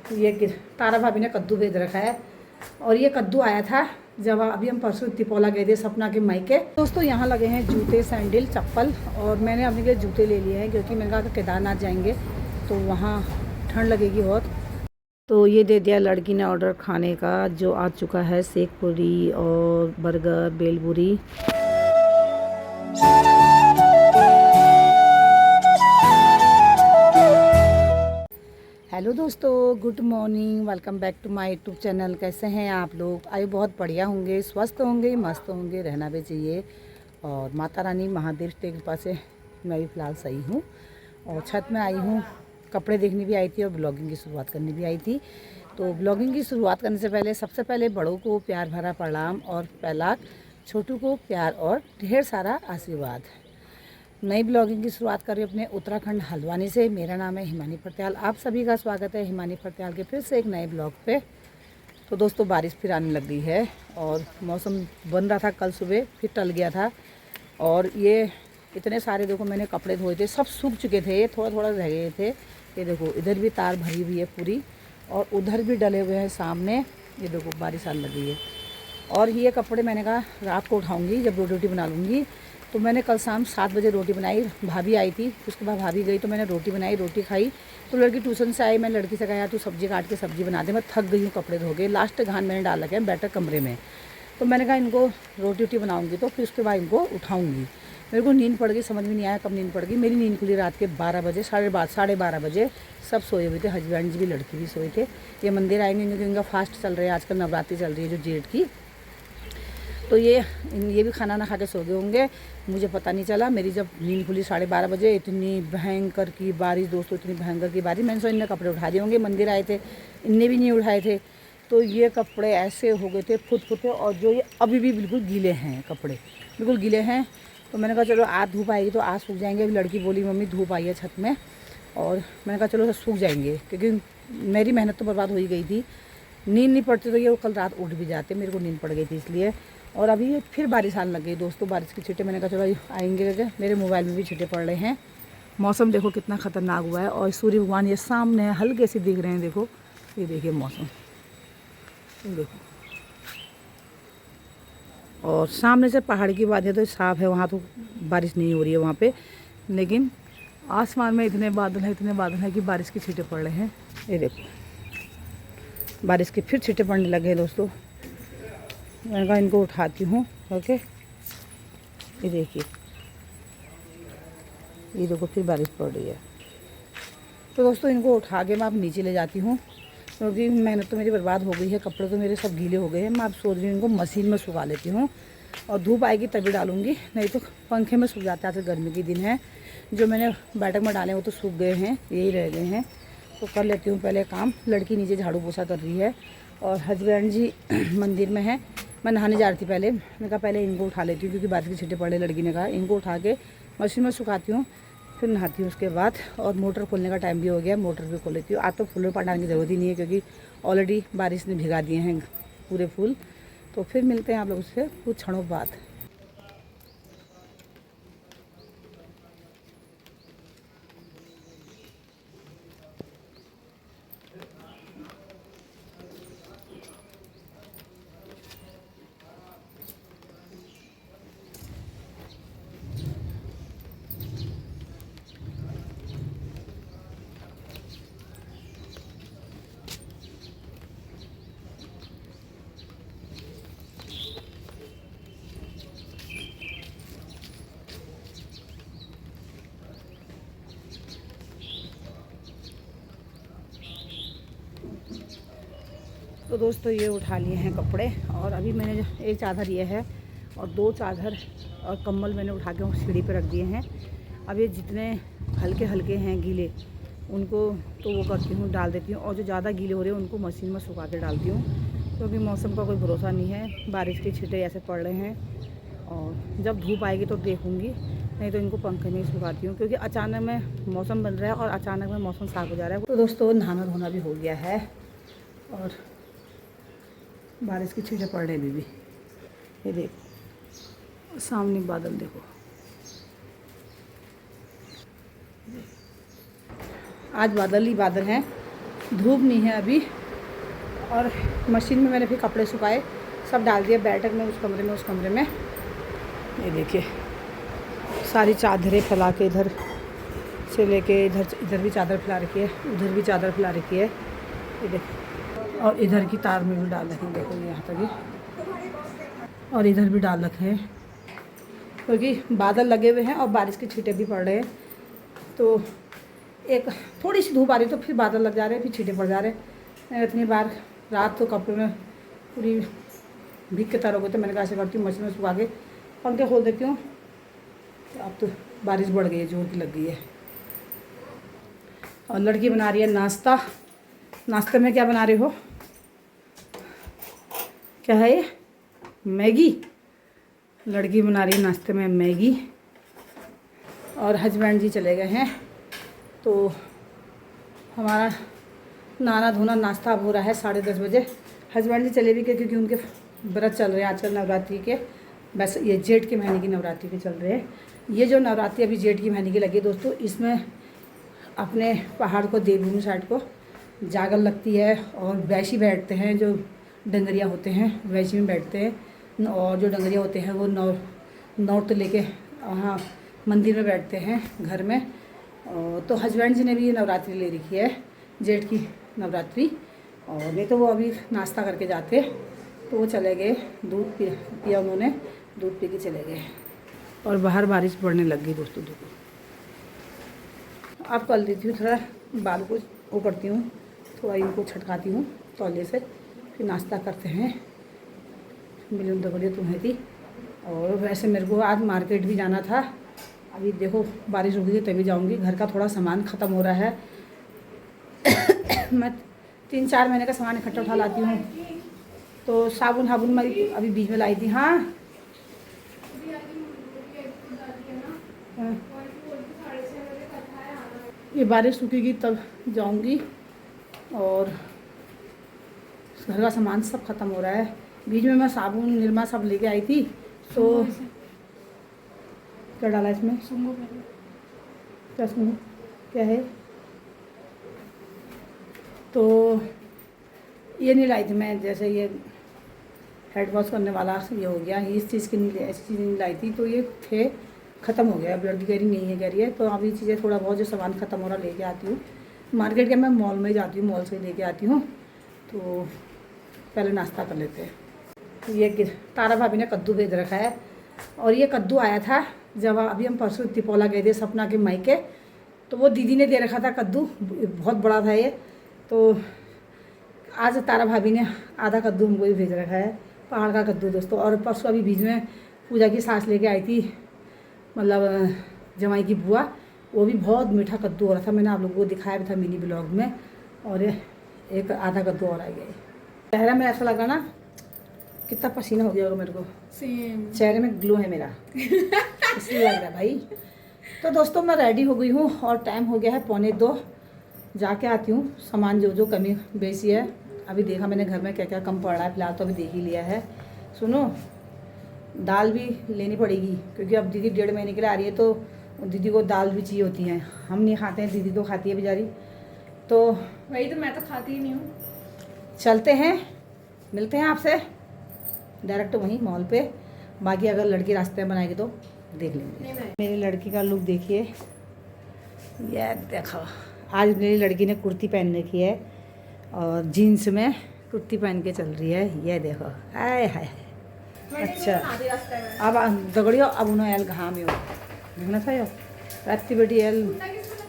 ये तारा भाभी ने कद्दू भेज रखा है और ये कद्दू आया था जब अभी हम परसों तिपोला गए थे सपना के मायके। दोस्तों यहाँ लगे हैं जूते, सैंडल, चप्पल और मैंने अपने लिए जूते ले लिए हैं क्योंकि मैंने कहा कि केदारनाथ जाएंगे तो वहाँ ठंड लगेगी बहुत। तो ये दे दिया लड़की ने ऑर्डर खाने का, जो आ चुका है सेक पूरी और बर्गर, बेलपूरी। हेलो दोस्तों, good morning, welcome back to my YouTube channel. कैसे हैं आप लोग? आयु बहुत बढ़िया होंगे, स्वस्थ होंगे, मस्त होंगे, रहना भी चाहिए। और माता रानी महादेव की कृपा से मैं भी फ़िलहाल सही हूँ। और छत में आई हूँ, कपड़े देखने भी आई थी और ब्लॉगिंग की शुरुआत करनी भी आई थी। तो ब्लॉगिंग की शुरुआत करने से पहले सबसे पहले बड़ों को प्यार भरा प्रणाम और पहलाक, छोटू को प्यार और ढेर सारा आशीर्वाद। नई ब्लॉगिंग की शुरुआत करें अपने उत्तराखंड हल्द्वानी से। मेरा नाम है हिमानी फरत्याल, आप सभी का स्वागत है हिमानी फरत्याल के फिर से एक नए ब्लॉग पे। तो दोस्तों बारिश फिर आने लग गई है और मौसम बन रहा था कल सुबह, फिर टल गया था। और ये इतने सारे देखो मैंने कपड़े धोए थे, सब सूख चुके थे, थोड़ा थोड़ा रह गए थे। ये देखो इधर भी तार भरी हुई है पूरी और उधर भी डले हुए हैं सामने। ये देखो बारिश आने लगी है। और ये कपड़े मैंने कहा रात को उठाऊँगी जब रोटी रोटी बना लूँगी। तो मैंने कल शाम 7 बजे रोटी बनाई, भाभी आई थी, उसके बाद भाभी गई तो मैंने रोटी बनाई, रोटी खाई। तो लड़की ट्यूशन से आई, मैं लड़की से कहा यार तू सब्जी काट के सब्जी बना दे, मैं थक गई हूँ कपड़े धो के। लास्ट घान मैंने डाल रखे हैं बैठक कमरे में। तो मैंने कहा इनको रोटी वोटी बनाऊँगी तो फिर उसके बाद इनको उठाऊँगी। मेरे को नींद पड़ गई, समझ में नहीं आया कब नींद पड़ गई। मेरी नींद खुली रात के 12 बजे, साढ़े बारह बजे। सब सोए हुए थे, हस्बैंड जी भी, लड़की भी सोए थे। ये मंदिर आएंगे क्योंकि इनका फास्ट चल रहा है, आजकल नवरात्रि चल रही है जो जेठ की। तो ये भी खाना ना खा के सो गए होंगे, मुझे पता नहीं चला। मेरी जब नींद खुली 12:30 बजे, इतनी भयंकर की बारिश दोस्तों, इतनी भयंकर की बारिश। मैंने सोचा इनने कपड़े उठा दिए होंगे, मंदिर आए थे, इनने भी नहीं उठाए थे। तो ये कपड़े ऐसे हो गए थे फुट फुट के, और जो ये अभी भी बिल्कुल गीले हैं, कपड़े बिल्कुल गीले हैं। तो मैंने कहा चलो आज धूप आएगी तो आज सूख जाएंगे। अभी लड़की बोली मम्मी धूप आई है छत में, और मैंने कहा चलो सूख जाएंगे क्योंकि मेरी मेहनत तो बर्बाद हो ही गई थी। नींद नहीं पड़ती तो ये कल रात उठ भी जाते, मेरे को नींद पड़ गई थी इसलिए। और अभी फिर बारिश आने लग गई दोस्तों, बारिश की छींटे। मैंने कहा चलो आएंगे करके, मेरे मोबाइल में भी छींटे पड़ रहे हैं। मौसम देखो कितना ख़तरनाक हुआ है और सूर्य भगवान ये सामने है, हल्के से दिख रहे हैं। देखो ये देखिए मौसम, देखो। और सामने से पहाड़ की बात है तो साफ़ है, वहाँ तो बारिश नहीं हो रही है वहाँ पे, लेकिन आसमान में इतने बादल हैं कि बारिश की छींटे पड़ रहे हैं। ये देखो बारिश के फिर छींटे पड़ने लगे हैं दोस्तों। मैंने कहा इनको उठाती हूँ। ओके, ये देखिए, ये देखो फिर बारिश पड़ रही है। तो दोस्तों इनको उठा के मैं अब नीचे ले जाती हूँ क्योंकि मेहनत तो मेरी बर्बाद हो गई है, कपड़े तो मेरे सब गीले हो गए हैं। मैं अब सोच रही हूँ इनको मशीन में सुखा लेती हूँ और धूप आएगी तभी डालूँगी, नहीं तो पंखे में सूख जाता है। आज गर्मी के दिन है, जो मैंने बैठक में डाले वो तो सूख गए हैं, यही रह गए हैं। तो कर लेती हूँ पहले काम। लड़की नीचे झाड़ू पोछा कर रही है और हस्बैंड जी मंदिर में है। मैं नहाने जा रही थी पहले, मैंने कहा पहले इनको उठा लेती हूँ क्योंकि बारिश के छींटे पड़े। लड़की ने कहा इनको उठा के मशीन में सुखाती हूँ, फिर नहाती हूँ उसके बाद। और मोटर खोलने का टाइम भी हो गया, मोटर भी खोल लेती हूँ। आज तो फूलों पर डालने की ज़रूरत ही नहीं है क्योंकि ऑलरेडी बारिश ने भिगा दिए हैं पूरे फूल। तो फिर मिलते हैं आप लोगों से कुछ क्षणों बाद। तो दोस्तों ये उठा लिए हैं कपड़े और अभी मैंने एक चादर ये है और 2 चादर और कंबल मैंने उठा के सीढ़ी पर रख दिए हैं। अब ये जितने हल्के हल्के हैं गीले उनको तो वो करती हूँ, डाल देती हूँ, और जो ज़्यादा गीले हो रहे हैं उनको मशीन में सुखा के डालती हूँ क्योंकि मौसम का कोई भरोसा नहीं है। बारिश के छींटे ऐसे पड़ रहे हैं और जब धूप आएगी तो देखूँगी, नहीं तो इनको पंखे में ही सुखाती हूँ क्योंकि अचानक में मौसम बन रहा है और अचानक में मौसम साफ हो जा रहा है। तो दोस्तों नहाना धोना भी हो गया है और बारिश की छींटे पड़ रहे भी। ये देखो सामने बादल, देखो आज बादल ही बादल हैं। धूप नहीं है अभी। और मशीन में मैंने फिर कपड़े सुखाए, सब डाल दिए बैठक में, उस कमरे में। ये देखिए सारी चादरें फैला के इधर से लेके इधर भी चादर फैला रखी है, उधर भी चादर फैला रखी है। ये देखिए, और इधर की तार में भी डाल रखे हैं, देखो यहाँ तक ही, और इधर भी डाल रखे हैं, क्योंकि बादल लगे हुए हैं और बारिश के छींटे भी पड़ रहे हैं। तो एक थोड़ी सी धूप आ रही तो फिर बादल लग जा रहे हैं, फिर छींटे पड़ जा रहे हैं। इतनी बार रात तो कपड़े में पूरी भीग के तार हो गए, तो मैंने कहा ऐसे करती हूँ मशीन में सुखा के पंखे खोल देती हूँ। तो अब तो बारिश बढ़ गई है, जोर की लग गई है। और लड़की बना रही है नाश्ता। नाश्ते में क्या बना रहे हो? क्या है ये? मैगी। लड़की बना रही है नाश्ते में मैगी। और हस्बैंड जी चले गए हैं, तो हमारा नहाना धोना नाश्ता अब हो रहा है 10:30 बजे। हस्बैंड जी चले भी गए क्योंकि उनके व्रत चल रहे हैं आजकल नवरात्रि के। बस ये जेठ के महीने की नवरात्रि के चल रहे हैं। ये जो नवरात्रि अभी जेठ की महीने की लगी दोस्तों, इसमें अपने पहाड़ को, देवभूमि साइड को जागल लगती है और वैशी बैठते हैं, जो डंगरिया होते हैं वैशी में बैठते हैं। और जो डंगरिया होते हैं वो नौत लेके वहाँ मंदिर में बैठते हैं घर में। तो हस्बैंड जी ने भी ये नवरात्रि ले रखी है, जेठ की नवरात्रि। और नहीं तो वो अभी नाश्ता करके जाते, तो वो चले गए, दूध पिया उन्होंने, दूध पी के चले गए। और बाहर बारिश पड़ने लग गई दोस्तों। देखो अब कर देती हूँ, थोड़ा बाल को वो करती हूँ, थोड़ा इनको छटकाती हूँ तौलिए से, फिर नाश्ता करते हैं। मिलन तो बढ़िया तुम्हें थी। और वैसे मेरे को आज मार्केट भी जाना था, अभी देखो बारिश रुकेगी तभी जाऊँगी। घर का थोड़ा सामान ख़त्म हो रहा है। मैं 3-4 महीने का सामान इकट्ठा उठा लाती हूँ। तो साबुन मैं अभी बीच में लाई थी। हाँ ये बारिश रुकेगी तब जाऊंगी। और घर का सामान सब ख़त्म हो रहा है। बीच में मैं साबुन निरमा सब लेके आई थी। तो क्या डाला इसमें? क्या है? तो ये नहीं लाई थी मैं, जैसे ये हेड वॉश करने वाला ये हो गया, इस चीज़ की नहीं, ऐसी चीज़ नहीं लाई थी। तो ये थे, ख़त्म हो गया। अब लड़की कह रही नहीं है, कह रही है। तो अभी चीज़ें थोड़ा बहुत जो सामान ख़त्म हो रहा लेके आती हूँ। मार्केट के मैं मॉल में जाती हूँ, मॉल से लेके आती हूँ। तो पहले नाश्ता कर लेते हैं। तो ये तारा भाभी ने कद्दू भेज रखा है। और ये कद्दू आया था जब अभी हम परसों तिपोला गए थे सपना के मायके, तो वो दीदी ने दे रखा था कद्दू, बहुत बड़ा था ये। तो आज तारा भाभी ने आधा कद्दू हमको भी भेज रखा है, पहाड़ का कद्दू दोस्तों। और परसों अभी बीच में पूजा की सास लेके आई थी, मतलब जमाई की बुआ, वो भी बहुत मीठा कद्दू हो रहा था। मैंने आप लोगों को दिखाया भी था मिनी ब्लॉग में। और एक आधा कद्दू और आ गया। चेहरा में ऐसा लगा ना, कितना पसीना हो गया होगा मेरे को, चेहरे में ग्लो है मेरा, इसलिए लग रहा है भाई। तो दोस्तों मैं रेडी हो गई हूँ और टाइम हो गया है 1:45। जाके आती हूँ, सामान जो कमी बेची है अभी देखा मैंने घर में क्या क्या कम पड़ रहा है, फिलहाल तो अभी देख ही लिया है। सुनो, दाल भी लेनी पड़ेगी क्योंकि अब दीदी 1.5 महीने के लिए आ रही है, तो दीदी को दाल भी चाहिए होती है। हम नहीं खाते हैं, दीदी तो खाती है बेचारी। तो वही तो, मैं तो खाती ही नहीं हूँ। चलते हैं, मिलते हैं आपसे डायरेक्ट वहीं मॉल पे। बाकी अगर लड़की रास्ते में बनाएगी तो देख लेंगे। मेरी लड़की का लुक देखिए, ये देखो। आज मेरी लड़की ने कुर्ती पहन रखी है और जीन्स में कुर्ती पहन के चल रही है, ये देखो। आए हाय। अच्छा अब दगड़ियो, अब उन्हें एल घाम हो देखना था। रात बेटी एल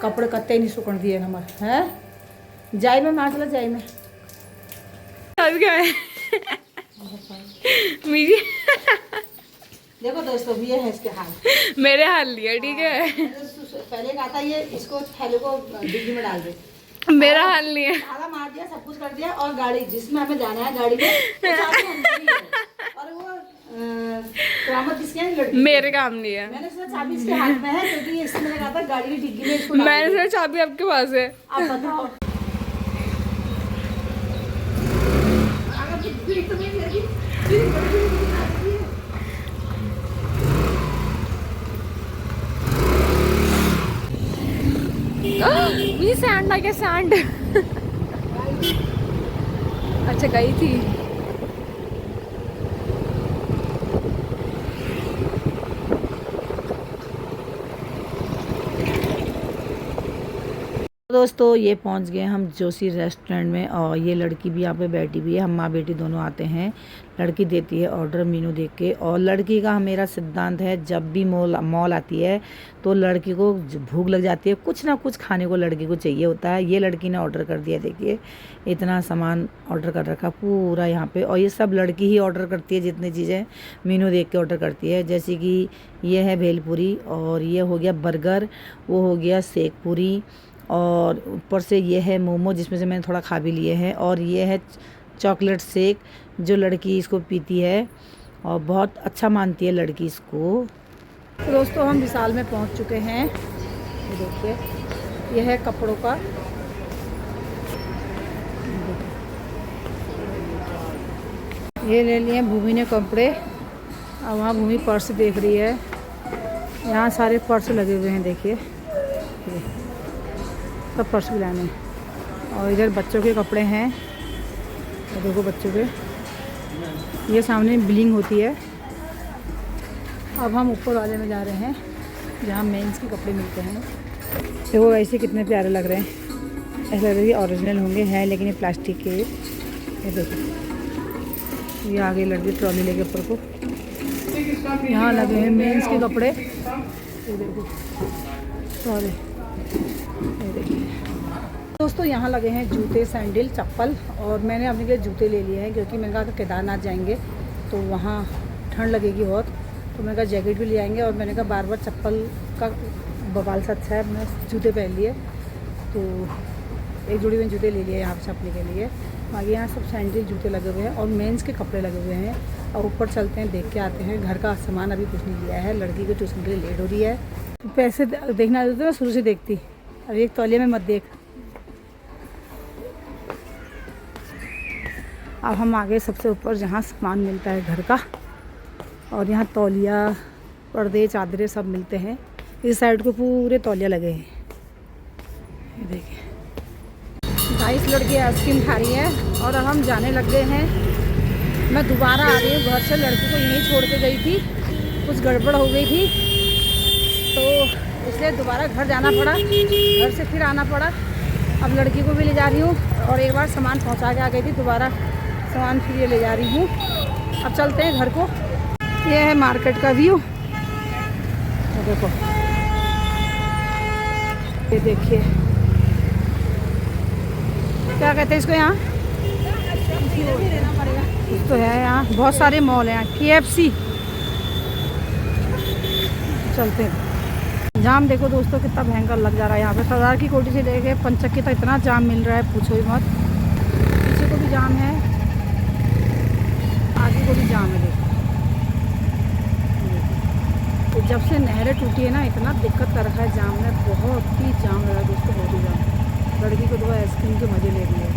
कपड़े कत्ते नहीं सुकड़ दिए हमारे हैं। जाई में मार चला, जाई में क्या है मेरी देखो दोस्तों, ये है इसके हाल। मेरे हाल लिया, ठीक है। पहले कहा था ये इसको थैले को डिग्गी में डाल दे, मेरा हाल नहीं है। ताला मार दिया, सब कुछ कर दिया। और गाड़ी जिसमें हमें जाना है गाड़ी में वो चाबी अंदर ही है। और वो करामत किसके है? लड़की मेरे काम नहीं है। मैंने सोचा चाबी इसके हाथ में है क्योंकि इसने कहा था गाड़ी की डिग्गी में इसको डाल मैंने दे। सोचा चाबी आपके पास है। आप बताओ। We sand like a sand. से गई थी। दोस्तों ये पहुंच गए हम जोशी रेस्टोरेंट में और ये लड़की भी यहाँ पे बैठी हुई है। हम माँ बेटी दोनों आते हैं। लड़की देती है ऑर्डर मेनू देख के, और लड़की का मेरा सिद्धांत है जब भी मॉल आती है तो लड़की को भूख लग जाती है, कुछ ना कुछ खाने को लड़की को चाहिए होता है। ये लड़की ने ऑर्डर कर दिया, देखिए इतना सामान ऑर्डर कर रखा पूरा यहाँ पे। और ये सब लड़की ही ऑर्डर करती है, जितनी चीज़ें मेनू देख के ऑर्डर करती है। जैसे कि ये है भेलपुरी, और ये हो गया बर्गर, वो हो गया सेक पूरी, और ऊपर से ये है मोमो जिसमें से मैंने थोड़ा खा भी लिए हैं, और ये है चॉकलेट शेक जो लड़की इसको पीती है और बहुत अच्छा मानती है लड़की इसको। तो दोस्तों हम विशाल में पहुंच चुके हैं। ये देखिए ये है कपड़ों का, ये ले लिए भूमि ने कपड़े। और वहाँ भूमि पर्स देख रही है, यहाँ सारे पर्स लगे हुए हैं, देखिए सब पर्स भी लाने। और इधर बच्चों के कपड़े हैं, और देखो बच्चों के, ये सामने बिलिंग होती है। अब हम ऊपर वाले में जा रहे हैं जहाँ मेंस के कपड़े मिलते हैं। देखो ऐसे कितने प्यारे लग रहे हैं, ऐसा लग रहा है ओरिजिनल होंगे, हैं लेकिन ये प्लास्टिक के। ये देखो ये आगे लड़की ट्रॉली लेके ऊपर को, यहाँ लगे हैं मेंस के कपड़े। ये देखो ट्रॉली, ये देखिए दोस्तों यहाँ लगे हैं जूते, सैंडल, चप्पल। और मैंने अपने लिए जूते ले लिए हैं क्योंकि मैंने कहा कि केदारनाथ जाएंगे तो वहाँ ठंड लगेगी बहुत, तो मैंने कहा जैकेट भी ले आएंगे। और मैंने कहा बार बार चप्पल का बवाल से अच्छा है मैंने जूते पहन लिए, तो एक जोड़ी में जूते ले लिए यहाँ पे चपने के लिए। आगे यहाँ सब सैंडल जूते लगे हुए हैं और मेंस के कपड़े लगे हुए हैं। और ऊपर चलते हैं, देख के आते हैं। घर का सामान अभी कुछ नहीं लिया है, लड़की को ट्यूशन के लिए लेट हो रही है। पैसे देखना देते मैं शुरू से देखती, अभी एक तौलिया में मत देख। अब हम आगे सबसे ऊपर जहाँ सामान मिलता है घर का, और यहाँ तौलिया, पर्दे, चादरें सब मिलते हैं। इस साइड को पूरे तौलिया लगे हैं। ये देखिए 22 लड़की आइसक्रीम खा रही है और अब हम जाने लग गए हैं। मैं दोबारा आ रही हूँ घर से, लड़की को यहीं छोड़ के गई थी, कुछ गड़बड़ हो गई थी तो इसलिए दोबारा घर जाना पड़ा, घर से फिर आना पड़ा। अब लड़की को भी ले जा रही हूँ और एक बार सामान पहुँचा के आ गई थी, दोबारा सामान फिर ये ले जा रही हूँ। अब चलते हैं घर को। ये है मार्केट का व्यू, देखो ये देखिए क्या कहते हैं इसको, यहाँ कुछ तो है, यहाँ बहुत सारे मॉल हैं। यहाँ KFC, चलते हैं। जाम देखो दोस्तों कितना भयंकर लग जा रहा है यहाँ पे। सरदार की कोठी से लेके पंचक्की तक इतना जाम मिल रहा है, पूछो ही मत। पीछे को भी जाम है, आगे को भी जाम है। देखो तो जब से नहरें टूटी है ना, इतना दिक्कत कर रखा है जाम में, बहुत ही जाम लगा दोस्तों, बहुत ही जाम। लड़की को तो आइसक्रीम के मज़े ले रही है।